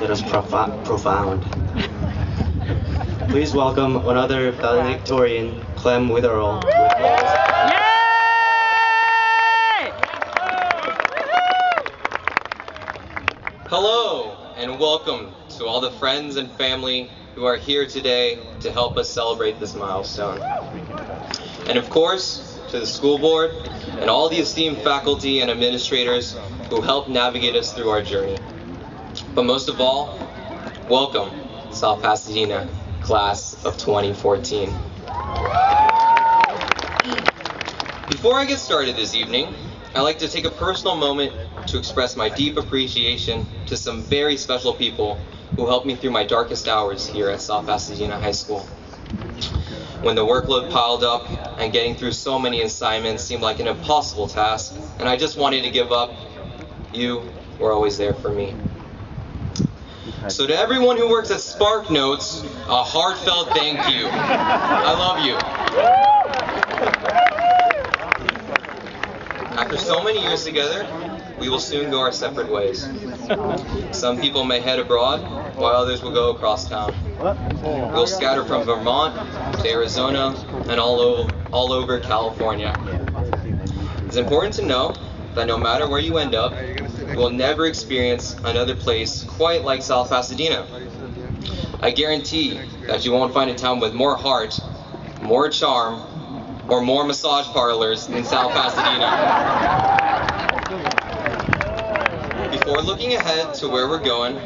that is profound. Please welcome another valedictorian, Clem Witherall. Hello, and welcome to all the friends and family who are here today to help us celebrate this milestone. And of course, to the school board and all the esteemed faculty and administrators who helped navigate us through our journey. But most of all, welcome, South Pasadena, class of 2014. Before I get started this evening, I'd like to take a personal moment to express my deep appreciation to some very special people who helped me through my darkest hours here at South Pasadena High School. When the workload piled up and getting through so many assignments seemed like an impossible task, and I just wanted to give up, you were always there for me. So to everyone who works at Spark Notes, a heartfelt thank you. I love you. After so many years together, we will soon go our separate ways. Some people may head abroad, while others will go across town. We'll scatter from Vermont to Arizona and all over California. It's important to know that no matter where you end up, you will never experience another place quite like South Pasadena. I guarantee that you won't find a town with more heart, more charm, or more massage parlors than South Pasadena. Before looking ahead to where we're going,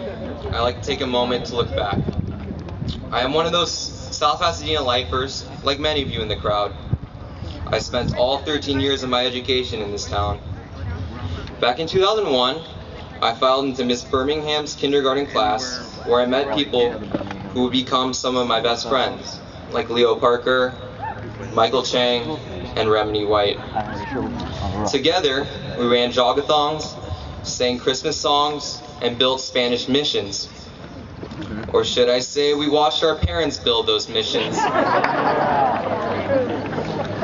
I like to take a moment to look back. I am one of those South Pasadena lifers, like many of you in the crowd. I spent all 13 years of my education in this town. Back in 2001, I filed into Miss Birmingham's kindergarten class, where I met people who would become some of my best friends, like Leo Parker, Michael Chang, and Remini White. Together, we ran jogathons, sang Christmas songs, and built Spanish missions. Or should I say, we watched our parents build those missions.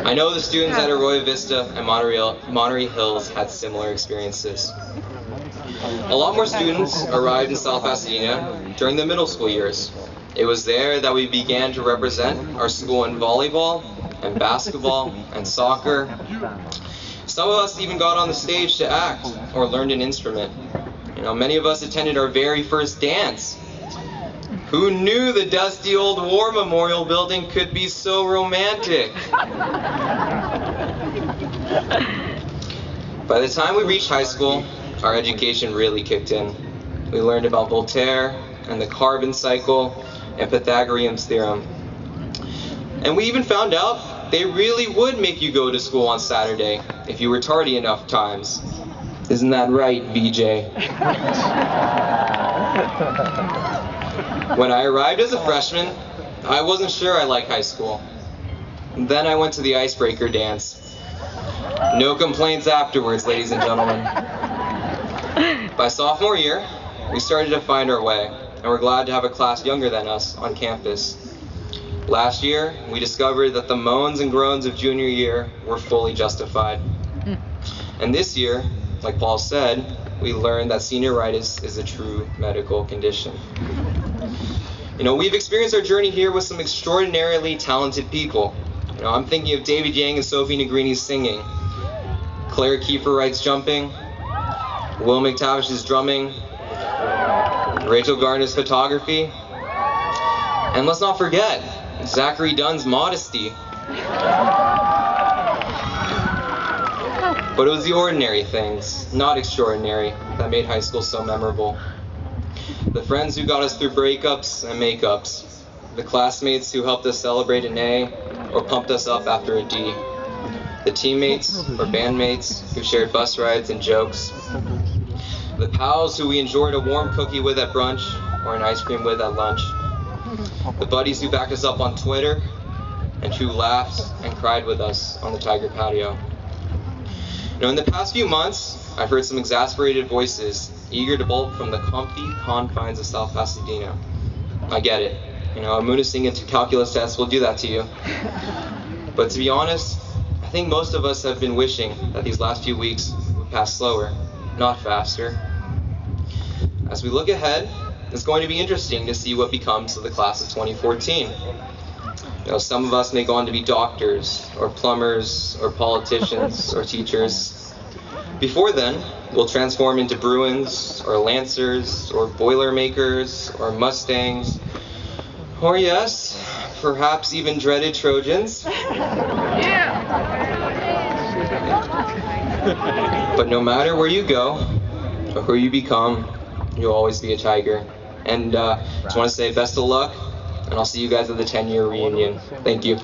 I know the students at Arroyo Vista and Monterey Hills had similar experiences. A lot more students arrived in South Pasadena during the middle school years. It was there that we began to represent our school in volleyball and basketball and soccer. Some of us even got on the stage to act or learned an instrument. Many of us attended our very first dance. Who knew the dusty old war memorial building could be so romantic? By the time we reached high school, our education really kicked in. We learned about Voltaire and the carbon cycle and Pythagorean's theorem. And we even found out they really would make you go to school on Saturday if you were tardy enough times. Isn't that right, VJ? When I arrived as a freshman, I wasn't sure I liked high school. Then I went to the icebreaker dance. No complaints afterwards, ladies and gentlemen. By sophomore year, we started to find our way, and we're glad to have a class younger than us on campus. Last year, we discovered that the moans and groans of junior year were fully justified. And this year, like Paul said, we learned that senioritis is a true medical condition. We've experienced our journey here with some extraordinarily talented people. I'm thinking of David Yang and Sophie Negrini's singing, Claire Kiefer-Wright's jumping, Will McTavish's drumming, Rachel Gardner's photography, and let's not forget Zachary Dunn's modesty. But it was the ordinary things, not extraordinary, that made high school so memorable. The friends who got us through breakups and makeups, the classmates who helped us celebrate an A or pumped us up after a D, the teammates or bandmates who shared bus rides and jokes, the pals who we enjoyed a warm cookie with at brunch or an ice cream with at lunch, the buddies who backed us up on Twitter and who laughed and cried with us on the Tiger patio. In the past few months, I've heard some exasperated voices eager to bolt from the comfy confines of South Pasadena. I get it. A moon singing into calculus tests will do that to you. But to be honest, I think most of us have been wishing that these last few weeks would pass slower, not faster. As we look ahead, it's going to be interesting to see what becomes of the class of 2014. Some of us may go on to be doctors, or plumbers, or politicians, or teachers. Before then, we'll transform into Bruins, or Lancers, or Boilermakers, or Mustangs, or yes, perhaps even dreaded Trojans. But no matter where you go, or who you become, you'll always be a Tiger. And just want to say best of luck, and I'll see you guys at the 10-year reunion. Thank you.